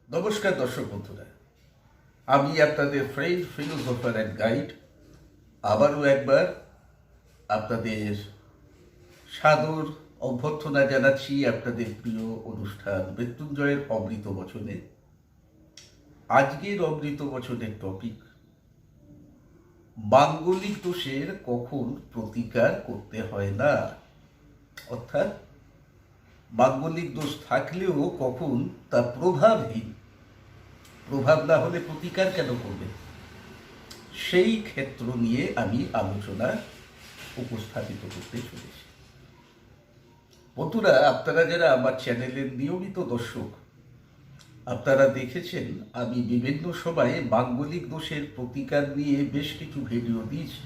নমস্কার দর্শক বন্ধুরা, আমি আপনাদের ফ্রেন্ড ফিলোসফার অ্যান্ড গাইড আবারও একবার আপনাদের সাদর অভ্যর্থনা জানাচ্ছি আপনাদের প্রিয় অনুষ্ঠান মৃত্যুঞ্জয়ের অমৃত বচনে। আজকের অমৃত বচনের টপিক, মাঙ্গলিক দোষের কখন প্রতিকার করতে হয় না, অর্থাৎ মাঙ্গলিক দোষ থাকলেও কখন তা প্রভাবহীন, প্রভাব না হলে প্রতিকার কেন করবে, সেই ক্ষেত্র নিয়ে আমি আলোচনা উপস্থাপিত করতে চলেছি। বন্ধুরা, আপনারা যারা আমার চ্যানেলের নিয়মিত দর্শক, আপনারা দেখেছেন আমি বিভিন্ন সময়ে মাঙ্গলিক দোষের প্রতিকার নিয়ে বেশ কিছু ভিডিও দিয়েছি,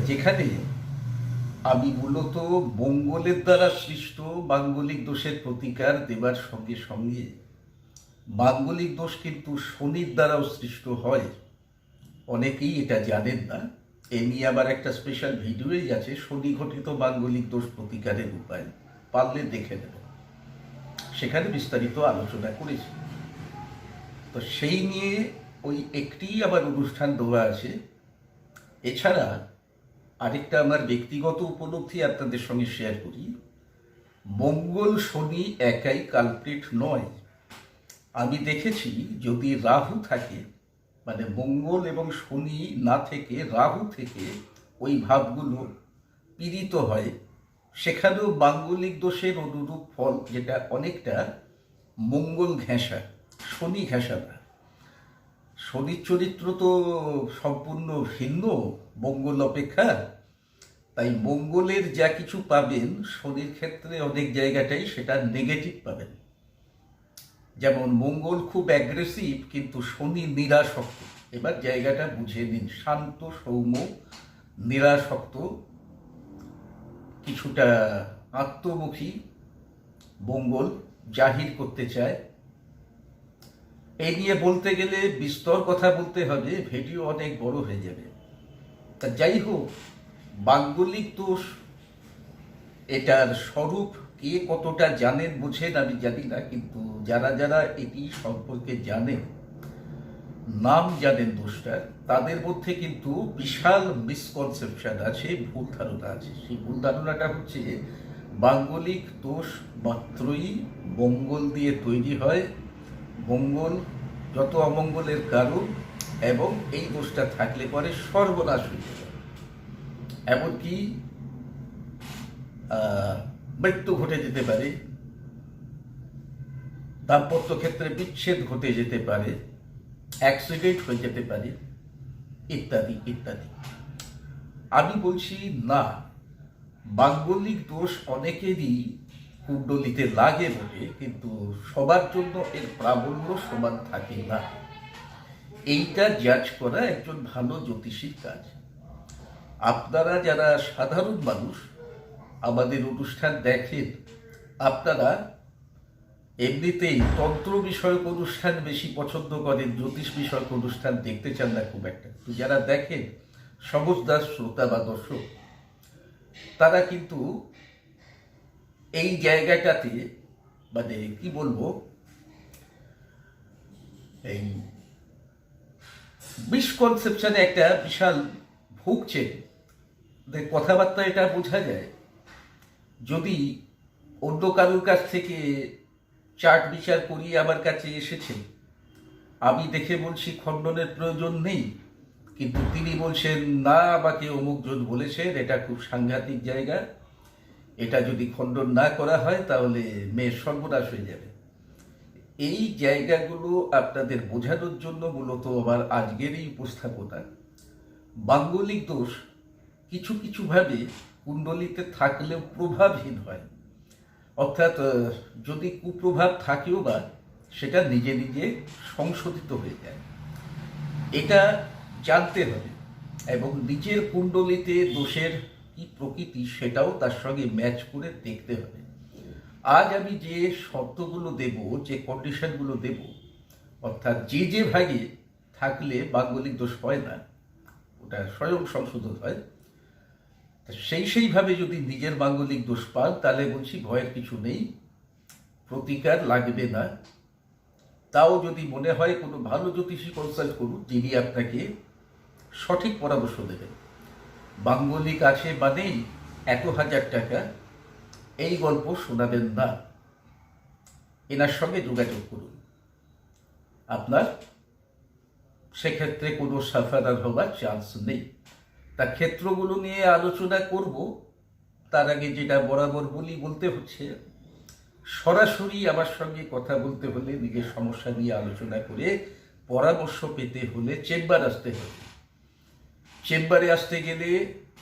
যেখানে আমি মূলত মঙ্গলের দ্বারা সৃষ্ট মাঙ্গলিক দোষের প্রতিকার দেবার সঙ্গে সঙ্গে মাঙ্গলিক দোষ কিন্তু শনির দ্বারাও সৃষ্ট হয়। অনেকেই এটা জানেন না। এ নিয়ে আবার একটা স্পেশাল ভিডিওই আছে, শনি ঘটিত মাঙ্গলিক দোষ প্রতিকারের উপায়, পারলে দেখে নেবেন, সেখানে বিস্তারিত আলোচনা করেছি। তো সেই নিয়ে ওই একটি আবার অনুষ্ঠান দেওয়া আছে। এছাড়া আরেকটা আমার ব্যক্তিগত উপলব্ধি আপনাদের সঙ্গে শেয়ার করি। মঙ্গল শনি একাই কালপ্রিট নয়। আমি দেখেছি যদি রাহু থাকে, মানে মঙ্গল এবং শনি না থেকে রাহু থেকে ওই ভাবগুলো পীড়িত হয়, সেখানেও মাঙ্গলিক দোষের অনুরূপ ফল, যেটা অনেকটা মঙ্গল ঘেঁষা, শনি ঘেঁষা না। শনির চরিত্র তো সম্পূর্ণ ভিন্ন মঙ্গল অপেক্ষা, তাই মঙ্গলের যা কিছু পাবেন শনির ক্ষেত্রে অনেক জায়গাটাই সেটা নেগেটিভ পাবেন। যেমন মঙ্গল খুব অ্যাগ্রেসিভ, কিন্তু শনি নিরাসক্ত। এবার জায়গাটা বুঝে নিন, শান্ত সৌম্য নিরাসক্ত, কিছুটা আত্মমুখী মঙ্গল জাহির করতে চায়। এই নিয়ে বলতে গেলে বিস্তর কথা বলতে হবে, ভিডিও অনেক বড় হয়ে যাবে। তা যাই হোক, মাঙ্গলিক দোষ এটার স্বরূপ কে কতটা জানেন বুঝেন আমি জানি না, কিন্তু যারা যারা এটি সম্পর্কে জানেন, নাম জানেন দোষটার, তাদের মধ্যে কিন্তু বিশাল মিসকনসেপশন আছে, ভুল ধারণা আছে। সেই ভুল ধারণাটা হচ্ছে মাঙ্গলিক দোষ মাত্রই মঙ্গল দিয়ে তৈরি হয়, মঙ্গল যত অমঙ্গলের কারণ, এবং এই দোষটা থাকলে পরে সর্বনাশ হয়ে যাবে, এমনকি মৃত্যু ঘটে যেতে পারে, দাম্পত্য ক্ষেত্রে বিচ্ছেদ ঘটে যেতে পারে, অ্যাক্সিডেন্ট হয়ে যেতে পারে, ইত্যাদি ইত্যাদি। আমি বলছি না, মাঙ্গলিক দোষ অনেকেরই কুণ্ডলিতে লাগে বটে, কিন্তু সবার জন্য এর প্রাবল্য সমান থাকে না। এইটা জাজ করা একজন ভালো জ্যোতিষীর কাজ। আপনারা যারা সাধারণ মানুষ আমাদের অনুষ্ঠান দেখেন, আপনারা এমনিতেই তন্ত্র বিষয়ক অনুষ্ঠান বেশি পছন্দ করেন, জ্যোতিষ বিষয়ক অনুষ্ঠান দেখতে চান না খুব একটা। তো যারা দেখেন সমজদার শ্রোতা বা দর্শক, তারা কিন্তু এই জায়গাটাতে, মানে কি বলবো, এই মিসকনসেপশনে একটা বিশাল ভুগছে। কথাবার্তা এটা বোঝা যায়। যদি অন্য কারোর কাছ থেকে চার্ট বিচার করিয়ে আমার কাছে এসেছেন, আমি দেখে বলছি খণ্ডনের প্রয়োজন নেই, কিন্তু তিনি বলছেন না, আমাকে অমুকজন বলেছেন এটা খুব সাংঘাতিক জায়গা, এটা যদি খণ্ডন না করা হয় তাহলে মেয়ের সর্বনাশ হয়ে যাবে। এই জায়গাগুলো আপনাদের বোঝানোর জন্য মূলত আমার আজকের এই উপস্থাপনা। মাঙ্গলিক দোষ কিছু কিছুভাবে কুণ্ডলিতে থাকলেও প্রভাবহীন হয়, অর্থাৎ যদি কুপ্রভাব থাকেও বা সেটা নিজে নিজে সংশোধিত হয়ে যায়। এটা জানতে হবে, এবং নিজের কুণ্ডলিতে দোষের কি প্রকৃতি সেটাও তার সঙ্গে ম্যাচ করে দেখতে হবে। আজ আমি যে শর্তগুলো দেব, যে কন্ডিশনগুলো দেব, অর্থাৎ যে যে ভাগে থাকলে মাঙ্গলিক দোষ হয় না, ওটা স্বয়ং সংশোধন হয়, সেইভাবে যদি নিজের মাঙ্গলিক দোষ পান, তাহলে বলছি ভয়ের কিছু নেই, প্রতিকার লাগবে না। তাও যদি মনে হয় কোনো ভালো জ্যোতিষী কনসাল্ট করুন, যিনি আপনাকে সঠিক পরামর্শ দেবেন। মাঙ্গলিক আছে মানেই এত হাজার টাকা, এই গল্প শোনাবেন না। এনার সঙ্গে যোগাযোগ করুন, আপনার সেক্ষেত্রে কোনো সাফারার হবার চান্স নেই। তার ক্ষেত্রগুলো নিয়ে আলোচনা করব, তার আগে যেটা বরাবর বলতে হচ্ছে, সরাসরি আমার সঙ্গে কথা বলতে হলে, নিজের সমস্যা নিয়ে আলোচনা করে পরামর্শ পেতে হলে চেম্বার আসতে হবে। চেম্বারে আসতে গেলে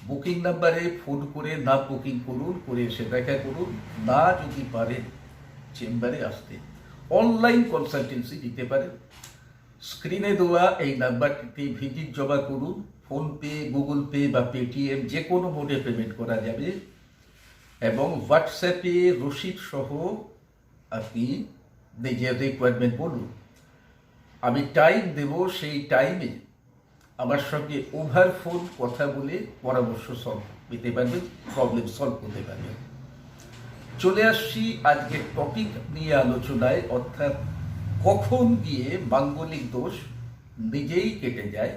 বুকিং নাম্বারে ফোন করে না বুকিং করুন, করে এসে দেখা করুন। না যদি পারেন চেম্বারে আসতে অনলাইন কনসালটেন্সি দিতে পারেন। স্ক্রিনে দেওয়া এই নাম্বারটিতে ভিজিট জমা করুন। ফোনপে, গুগল পে বা পেটিএম যে কোনো মোডে পেমেন্ট করা যাবে, এবং হোয়াটসঅ্যাপে রসিদ সহ আপনি নিজের রিকোয়ারমেন্ট বলুন। আমি টাইম দেব, সেই টাইমে আমার সঙ্গে ওভার ফোন কথা বলে পরামর্শ সলভ পেতে পারবেন, প্রবলেম সলভ করতে পারবেন। চলে আসছি আজকের টপিক নিয়ে আলোচনায়, অর্থাৎ কখন গিয়ে মাঙ্গলিক দোষ নিজেই কেটে যায়,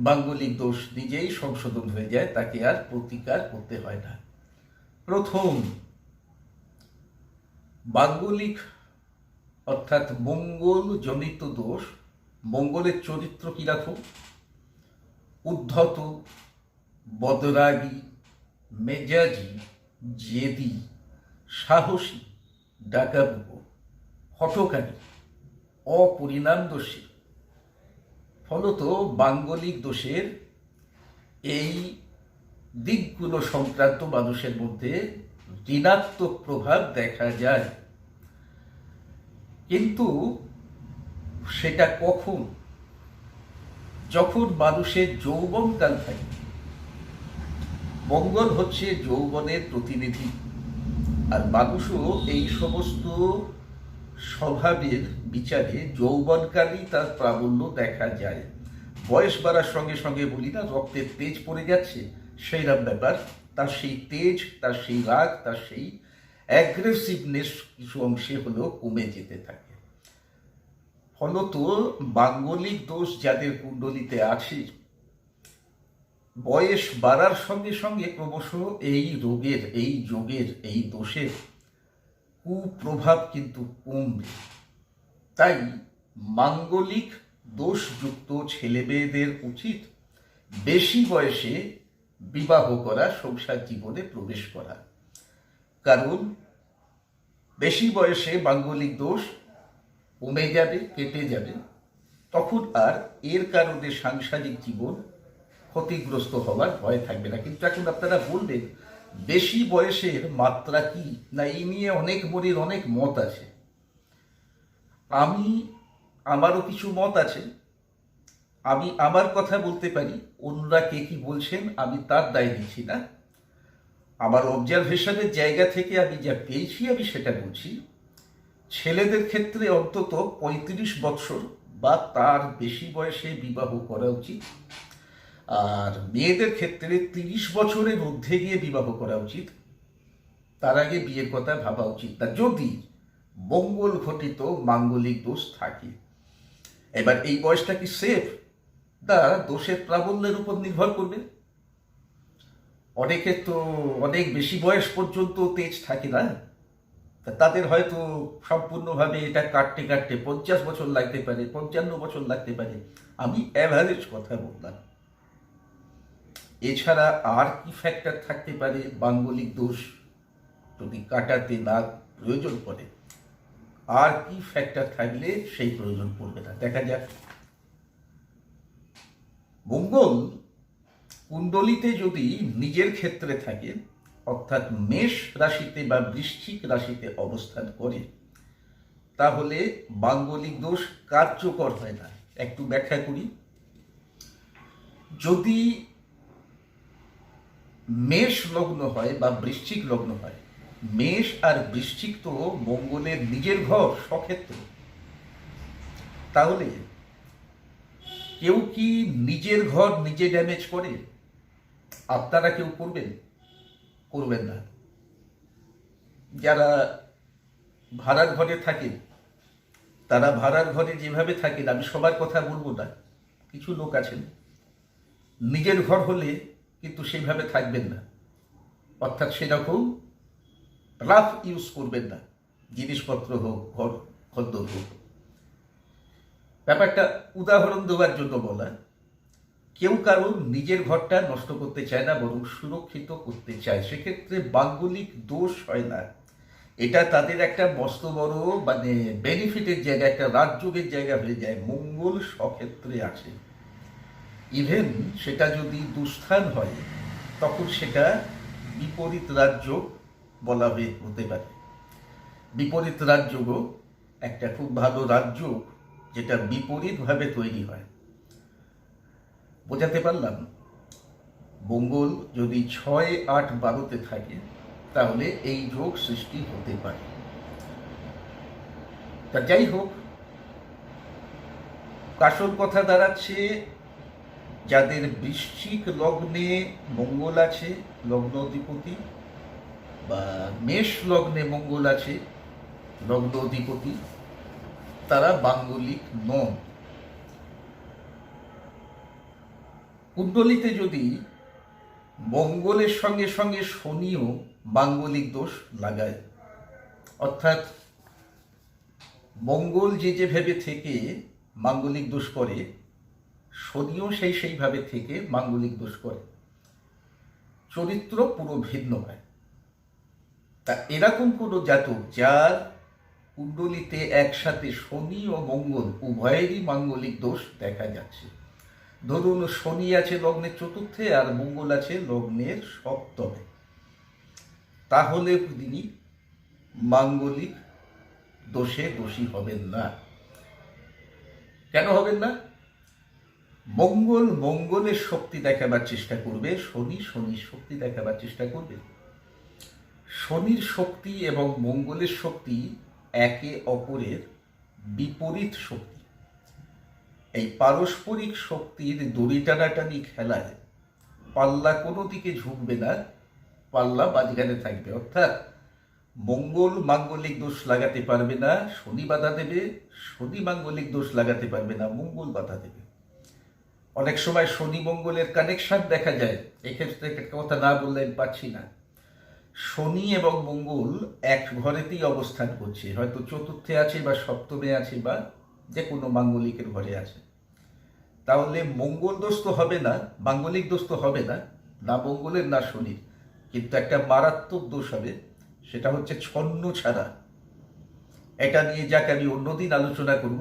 মাঙ্গলিক দোষ নিজেই সংশোধন হয়ে যায়, তাকে আর প্রতিকার করতে হয় না। প্রথম, মাঙ্গলিক অর্থাৎ মঙ্গল জনিত দোষ। মঙ্গলের চরিত্র কিরকম? উদ্ধত, বদরাগী, মেজাজি, জেদি, সাহসী, ডাকাবুকো, হঠকারী, অপরিণামদর্শী। ফলত মাঙ্গলিক দোষের এই দিকগুলো সংক্রান্ত মানুষের মধ্যে ঋণাত্মক প্রভাব দেখা যায়। কিন্তু সেটা কখন? যখন মানুষের যৌবনকাল থাকে। মঙ্গল হচ্ছে যৌবনের প্রতিনিধি, আর মানুষও এই সমস্ত স্বভাবের বিচারে যৌবনকালই তার প্রাবল্য দেখা যায়। বয়স বাড়ার সঙ্গে সঙ্গে বলি না, রক্তের তেজ পড়ে যাচ্ছে, সেইরকম ব্যাপার। তার সেই তেজ, তার সেই রাগ, তার সেই অ্যাগ্রেসিভনেস কিছু অংশে হলেও কমে যেতে থাকে। ফলত মাঙ্গলিক দোষ যাদের কুণ্ডলিতে আছে, বয়স বাড়ার সঙ্গে সঙ্গে ক্রমশ এই রোগের, এই যোগের, এই দোষের কুপ্রভাব কিন্তু কমবে। তাই মাঙ্গলিক দোষযুক্ত ছেলেমেয়েদের উচিত বেশি বয়সে বিবাহ করা, সংসার জীবনে প্রবেশ করা। কারণ বেশি বয়সে মাঙ্গলিক দোষ কমে যাবে, কেটে যাবে, তখন আর এর কারণে সাংসারিক জীবন ক্ষতিগ্রস্ত হওয়ার ভয় থাকবে না। কিন্তু এখন আপনারা বলবেন, বেশি বয়সের মাত্রা কি? না, এই নিয়ে অনেক মনের অনেক মত আছে। আমারও কিছু মত আছে। আমি আমার কথা বলতে পারি, অন্যরা কে কি বলছেন আমি তার দায় দিচ্ছি না। আমার অবজারভেশনের জায়গা থেকে আমি যা পেয়েছি আমি সেটা বলছি। ছেলেদের ক্ষেত্রে অন্তত 35 বছর বা তার বেশি বয়সে বিবাহ করা উচিত, আর মেয়েদের ক্ষেত্রে 30 বছরের ঊর্ধ্বে গিয়ে বিবাহ করা উচিত। তার আগে বিয়ের কথা ভাবা উচিত না, যদি মঙ্গল ঘটিত মাঙ্গলিক দোষ থাকে। এবার এই বয়সটা কি সেফ? তা দোষের প্রাবল্যের উপর নির্ভর করবে। অনেকের তো অনেক বেশি বয়স পর্যন্ত তেজ থাকে না, তাদের হয়তো সম্পূর্ণভাবে এটা কাটতে কাটতে 50 বছর লাগতে পারে, 55 বছর লাগতে পারে। আমি অ্যাভারেজ কথা বললাম। এছাড়া আর কি ফ্যাক্টর থাকতে পারে মাঙ্গলিক দোষ যদি কাটাতে না প্রয়োজন পড়ে? আর কি ফ্যাক্টর থাকলে সেই প্রয়োজন পড়বে না, দেখা যাক। মঙ্গল কুণ্ডলিতে যদি নিজের ক্ষেত্রে থাকে, অর্থাৎ মেষ রাশিতে বা বৃশ্চিক রাশিতে অবস্থান করে, তাহলে মাঙ্গলিক দোষ কার্যকর হয় না। একটু ব্যাখ্যা করি। যদি মেষ লগ্ন হয় বা বৃশ্চিক লগ্ন হয়, মেষ আর বৃশ্চিক তো মঙ্গলের নিজের ঘর, স্বক্ষেত্র, তাহলে কেউ কি নিজের ঘর নিজে ড্যামেজ করে? আপনারা কেউ করবেন? করবেন না। যারা ভাড়ার ঘরে থাকেন, তারা ভাড়ার ঘরে যেভাবে থাকেন, আমি সবার কথা বলবো না, কিছু লোক আছেন নিজের ঘর হলে কিন্তু সেইভাবে থাকবেন না, অর্থাৎ সেরকম রাফ ইউজ করবেন না, জিনিসপত্র হোক, ঘর খদ্দর হোক। ব্যাপারটা উদাহরণ দেওয়ার জন্য বলা, কেউ কারোর নিজের ঘরটা নষ্ট করতে চায় না, বরং সুরক্ষিত করতে চায়, সেক্ষেত্রে মাঙ্গলিক দোষ হয় না। এটা তাদের একটা মস্ত বড় মানে বেনিফিটের জায়গা, একটা রাজযোগের জায়গা হয়ে যায়। মঙ্গল সক্ষেত্রে আছে, ইভেন সেটা যদি দুস্থান হয় তখন সেটা বিপরীত রাজ্য বলা হতে পারে। বিপরীত রাজযোগও একটা খুব ভালো রাজ্য, যেটা বিপরীতভাবে তৈরি হয়। বোঝাতে পারলাম? মঙ্গল যদি 6, 8, 12-তে থাকে তাহলে এই যোগ সৃষ্টি হতে পারে। তা যাই হোক, আসল কথা দাঁড়াচ্ছে যাদের বৃশ্চিক লগ্নে মঙ্গল আছে লগ্ন অধিপতি, বা মেষ লগ্নে মঙ্গল আছে লগ্ন অধিপতি, তারা মাঙ্গলিক নন। কুণ্ডলিতে যদি মঙ্গলের সঙ্গে সঙ্গে শনিও মাঙ্গলিক দোষ লাগায়, অর্থাৎ মঙ্গল যেভাবে থেকে মাঙ্গলিক দোষ করে, শনিও সেইভাবে থেকে মাঙ্গলিক দোষ করে, চরিত্র পুরো ভিন্ন হয়। তা এরকম কোনো জাতক যার কুণ্ডলিতে একসাথে শনি ও মঙ্গল উভয়েরই মাঙ্গলিক দোষ দেখা যাচ্ছে, ধরুন শনি আছে লগ্নের চতুর্থে আর মঙ্গল আছে লগ্নের সপ্তমে, তাহলে তিনি মাঙ্গলিক দোষে দোষী হবেন না। কেন হবেন না? মঙ্গল মঙ্গলের শক্তি দেখাবার চেষ্টা করবে, শনি শনির শক্তি দেখাবার চেষ্টা করবে। শনির শক্তি এবং মঙ্গলের শক্তি একে অপরের বিপরীত শক্তি। এই পারস্পরিক শক্তির দড়ি টানাটানি খেলায় পাল্লা কোনো দিকে ঝুঁকবে না, পাল্লা মাঝখানে থাকবে। অর্থাৎ মঙ্গল মাঙ্গলিক দোষ লাগাতে পারবে না, শনি বাধা দেবে, শনি মাঙ্গলিক দোষ লাগাতে পারবে না, মঙ্গল বাধা দেবে। অনেক সময় শনি মঙ্গলের কানেকশন দেখা যায়, এক্ষেত্রে একটা কথা না বললে পাচ্ছি না। শনি এবং মঙ্গল এক ঘরেতেই অবস্থান করছে, হয়তো চতুর্থে আছে বা সপ্তমে আছে বা যে কোনো মাঙ্গলিকের ঘরে আছে, তাহলে মঙ্গল দোষ তো হবে না, মাঙ্গলিক দোষ তো হবে না, না মঙ্গলের না শনির, কিন্তু একটা মারাত্মক দোষ হবে, সেটা হচ্ছে ছন্ন ছাড়া। এটা নিয়ে যাকে আমি অন্যদিন আলোচনা করব।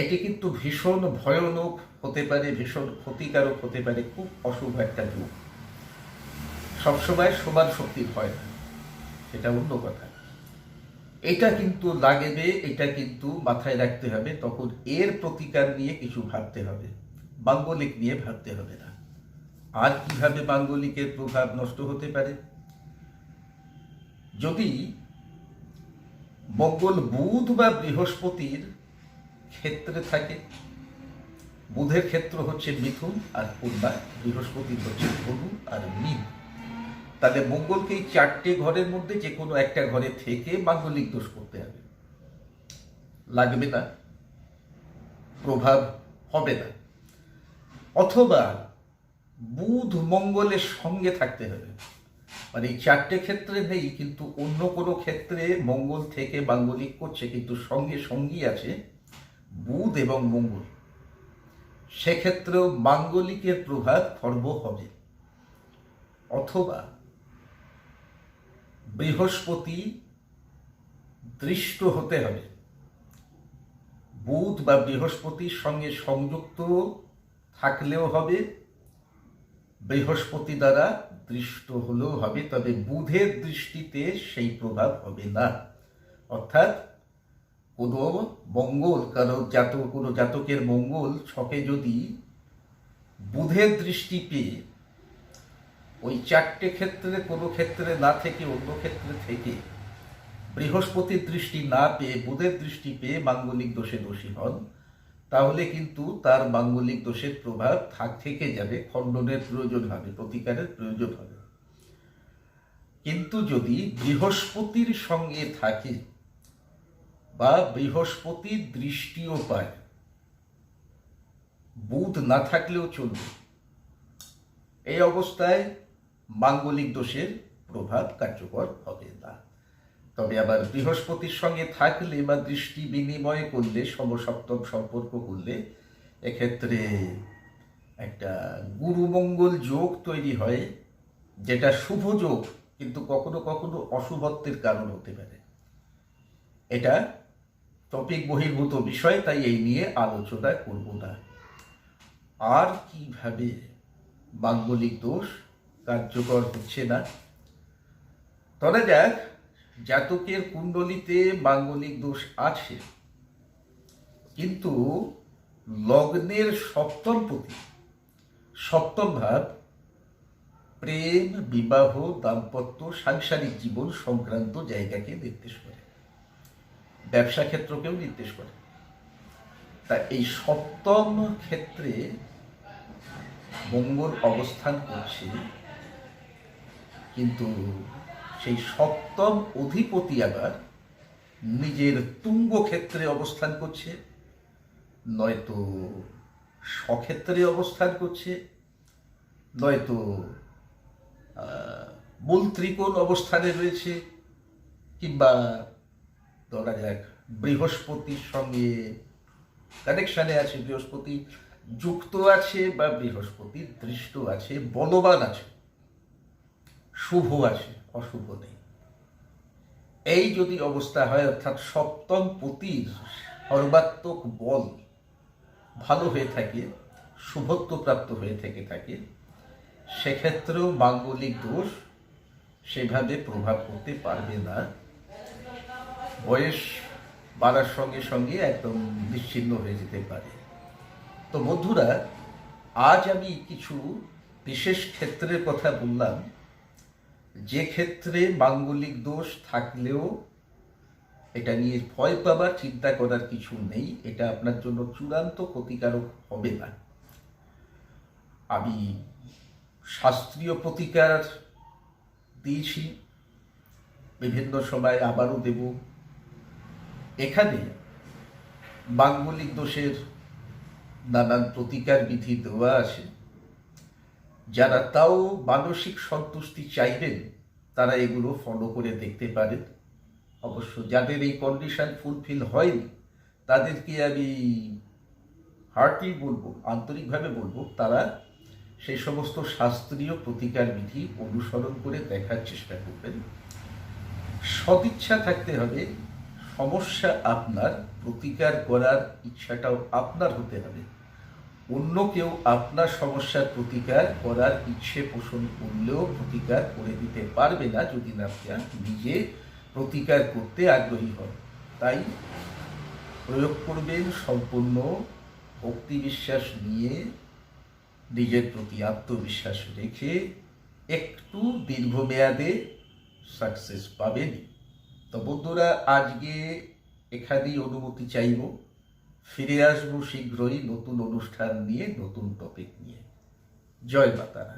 এটি কিন্তু ভীষণ ভয়ানক হতে পারে, ভীষণ ক্ষতিকারক হতে পারে, খুব অশুভ একটা যুগ। সবসময় সমান শক্তির হয় না, সেটা অন্য কথা। এটা কিন্তু লাগবে, এটা কিন্তু মাথায় রাখতে হবে, তখন এর প্রতিকার নিয়ে কিছু ভাবতে হবে, মাঙ্গলিক নিয়ে ভাবতে হবে না। আর কিভাবে মাঙ্গলিকের প্রভাব নষ্ট হতে পারে? যদি মঙ্গল বুধ বা বৃহস্পতির ক্ষেত্রে থাকে, বুধের ক্ষেত্র হচ্ছে মিথুন আর কন্যা, বৃহস্পতির হচ্ছে ধনু আর মীন, তাহলে মঙ্গলকে এই 4টে ঘরের মধ্যে যে কোনো একটা ঘরে থেকে মাঙ্গলিক দোষ করতে হবে, লাগবে না, প্রভাব হবে না। অথবা বুধ মঙ্গলের সঙ্গে থাকতে হবে, মানে এই 4টে ক্ষেত্রে নেই কিন্তু অন্য কোনো ক্ষেত্রে মঙ্গল থেকে মাঙ্গলিক করছে, কিন্তু সঙ্গে সঙ্গী আছে বুধ এবং মঙ্গল, সেক্ষেত্রেও মাঙ্গলিকের প্রভাব খর্ব হবে। অথবা বৃহস্পতি দৃষ্ট হতে হবে, বুধ বা বৃহস্পতির সঙ্গে সংযুক্ত থাকলেও হবে, বৃহস্পতি দ্বারা দৃষ্ট হলেও হবে, তবে বুধের দৃষ্টিতে সেই প্রভাব হবে না। অর্থাৎ কোনো মঙ্গল, কোনো জাতকের মঙ্গল ছকে যদি বুধের দৃষ্টি পেয়ে ওই 4টে ক্ষেত্রে কোনো ক্ষেত্রে না থেকে অন্য ক্ষেত্রে থেকে বৃহস্পতির দৃষ্টি না পেয়ে বুধের দৃষ্টি পেয়ে মাঙ্গলিক দোষে দোষী হন, তাহলে কিন্তু তার মাঙ্গলিক দোষের প্রভাব থেকে যাবে, খণ্ডনের প্রয়োজন হবে, প্রতিকারের প্রয়োজন হবে। কিন্তু যদি বৃহস্পতির সঙ্গে থাকে বা বৃহস্পতির দৃষ্টিও পায়, বুধ না থাকলেও চলবে। এই অবস্থায় মাঙ্গলিক দোষের প্রভাব কার্যকর হবে না। তবে আবার বৃহস্পতির সঙ্গে থাকলে বা দৃষ্টি বিনিময় করলে, সমসপ্তম সম্পর্ক করলে, এক্ষেত্রে একটা গুরুমঙ্গল যোগ তৈরি হয়, যেটা শুভ যোগ, কিন্তু কখনো কখনো অশুভত্বের কারণ হতে পারে। এটা টপিক বহির্ভূত বিষয়, তাই এই নিয়ে আলোচনা করব না। আর কিভাবে মাঙ্গলিক দোষ কার্যকর হচ্ছে না, ধরা যাক জাতকের কুণ্ডলিতে মাঙ্গলিক দোষ আছে, কিন্তু লগ্নের সপ্তম পতি, সপ্তম ভাব প্রেম, বিবাহ, দাম্পত্য, সাংসারিক জীবন সংক্রান্ত জায়গাকে নির্দেশ করে, ব্যবসা ক্ষেত্রকেও নির্দেশ করে। তা এই সপ্তম ক্ষেত্রে মঙ্গল অবস্থান করছে, কিন্তু সেই সপ্তম অধিপতি আবার নিজের তুঙ্গ ক্ষেত্রে অবস্থান করছে, নয়তো স্বক্ষেত্রে অবস্থান করছে, নয়তো মূল ত্রিকোণ অবস্থানে রয়েছে, কিংবা ধরা যাক বৃহস্পতির সঙ্গে কানেকশানে আছে, বৃহস্পতি যুক্ত আছে বা বৃহস্পতির দৃষ্ট আছে, বলবান আছে, শুভ আছে, অশুভ নেই। এই যদি অবস্থা হয়, অর্থাৎ সপ্তম পতির সর্বাত্মক বল ভালো হয়ে থাকে, শুভত্ব প্রাপ্ত হয়ে থেকে থাকে, সেক্ষেত্রেও মাঙ্গলিক দোষ সেভাবে প্রভাব করতে পারবে না। বয়স বাড়ার সঙ্গে সঙ্গে একদম বিচ্ছিন্ন হয়ে যেতে পারে। তো বন্ধুরা, আজ আমি কিছু বিশেষ ক্ষেত্রের কথা বললাম, যে ক্ষেত্রে মাঙ্গলিক দোষ থাকলেও এটা নিয়ে ভয় পাবার, চিন্তা করার কিছু নেই, এটা আপনার জন্য চূড়ান্ত ক্ষতিকারক হবে না। আমি শাস্ত্রীয় প্রতিকার দিয়েছি, বিভিন্ন সময় আবারও দেব। এখানে মাঙ্গলিক দোষের নানান প্রতিকার বিধি দেওয়া আছে। যারা তাও মানসিক সন্তুষ্টি চাইবেন, তারা এগুলো ফলো করে দেখতে পারেন। অবশ্য যাদের এই কন্ডিশন ফুলফিল হয়নি, তাদেরকে আমি হার্টলি বলবো, আন্তরিকভাবে বলবো, তারা সেই সমস্ত শাস্ত্রীয় প্রতিকার বিধি অনুসরণ করে দেখার চেষ্টা করবেন। সদিচ্ছা থাকতে হবে, সমস্যা আপনার, প্রতিকার করার ইচ্ছাটাও আপনার হতে হবে। অন্য কেউ আপনার সমস্যার প্রতিকার করার ইচ্ছে পোষণ করলেও প্রতিকার করে দিতে পারবে না, যদি না আপনি নিজে প্রতিকার করতে আগ্রহী হন। তাই প্রয়োগ করবেন সম্পূর্ণ ভক্তি বিশ্বাস নিয়ে, নিজের প্রতি আত্মবিশ্বাস রেখে, একটু দীর্ঘমেয়াদে সাকসেস পাবেন। তো বন্ধুরা, আজকে এখানেই অনুমতি চাইব, ফিরে আসবো শীঘ্রই নতুন অনুষ্ঠান নিয়ে, নতুন টপিক নিয়ে। জয় মাতারা।